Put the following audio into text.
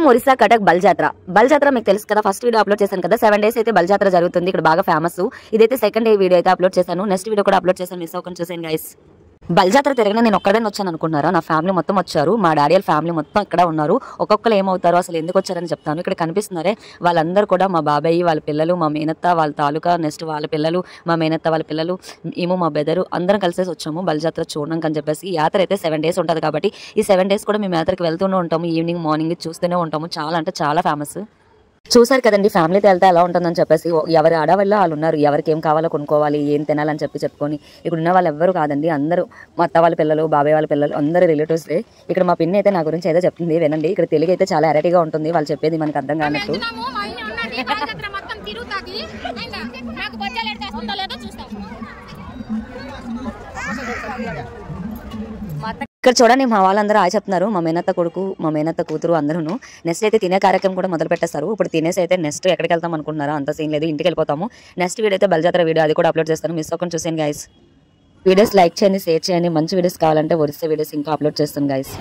ఒరిస్సా కటక్ బల్జాత్ర మీకు తెలుసు కదా. ఫస్ట్ వీడియో అప్లోడ్ చేశాను కదా, 7 days అయితే బల్జాత్ర జరుగుతుంది. ఇక్కడ బాగా ఫేమస్. ఇదైతే సెకండ్ డే వీడియో అయితే అప్లోడ్ చేశాను. నెక్స్ట్ వీడియో కూడా అప్లోడ్ చేశాను, మిస్ అవ్వకుండా చూసేయండి గైస్. బల్జాత్ర తిరగనే నేను ఒక్కడే వచ్చాను అనుకున్నారా? నా ఫ్యామిలీ మొత్తం వచ్చారు. మా డాడీ వాళ్ళ ఫ్యామిలీ మొత్తం ఇక్కడ ఉన్నారు. ఒక్కొక్కరు ఏమవుతారో అసలు ఎందుకు వచ్చారని చెప్తాను. ఇక్కడ కనిపిస్తున్నారే వాళ్ళందరూ కూడా మా బాబాయ్ వాళ్ళ పిల్లలు, మా మేనత్త వాళ్ళ తాలూకా, నెక్స్ట్ వాళ్ళ పిల్లలు, మా మేనత్త వాళ్ళ పిల్లలు, ఏమో మా బెదరు, అందరం కలిసేసి వచ్చాము బల్జాత్ర చూడడానికి అని చెప్పేసి. యాత్ర అయితే 7 days ఉంటుంది కాబట్టి ఈ 7 days కూడా మేము యాత్రకి వెళ్తూనే ఉంటాము. ఈవినింగ్ మార్నింగ్ చూస్తూనే ఉంటాము. చాలా అంటే చాలా ఫేమస్. చూసారు కదండి ఫ్యామిలీతో వెళ్తే ఎలా ఉంటుందని చెప్పేసి. ఎవరి ఆడవాళ్ళు వాళ్ళు ఉన్నారు. ఎవరికి ఏం కావాలో కొనుక్కోవాలి, ఏం తినాలని చెప్పుకొని ఇక్కడ ఉన్న వాళ్ళు ఎవ్వరు కాదండి. అందరూ మా అత్త వాళ్ళ పిల్లలు, బాబాయ్ వాళ్ళ పిల్లలు, అందరూ రిలేటివ్సే. ఇక్కడ మా పిన్ని అయితే నా గురించి ఏదో చెప్తుంది, వినండి. ఇక్కడ తెలుగు అయితే చాలా వెరైటీగా ఉంటుంది, వాళ్ళు చెప్పేది మనకు అర్థం కానట్టు. ఇక్కడ చూడండి మా వాళ్ళందరూ ఆయ చెప్తున్నారు. మా మేనత్త కొడుకు, మా మేనత్త కూతురు అందరూ. నెక్స్ట్ అయితే తినే కార్యక్రమం కూడా మొదలు పెట్టేస్తారు. ఇప్పుడు తినేసి అయితే నెక్స్ట్ ఎక్కడికి వెళ్తాం అనుకుంటున్నారా? అంత సీన్ లేదు, ఇంటికి వెళ్ళిపోతాము. నెక్స్ట్ వీడియో అయితే బల్జాత్ర వీడియో, అది కూడా అప్లోడ్ చేస్తాను, మిస్ అవ్వకుండా చూసాను గైస్. వీడియోస్ లైక్ చేయండి, షేర్ చేయండి. మంచి వీడియోస్ కావాలంటే ఒరిస్సా వీడియోస్ ఇంకా అప్లోడ్ చేస్తాను గైస్.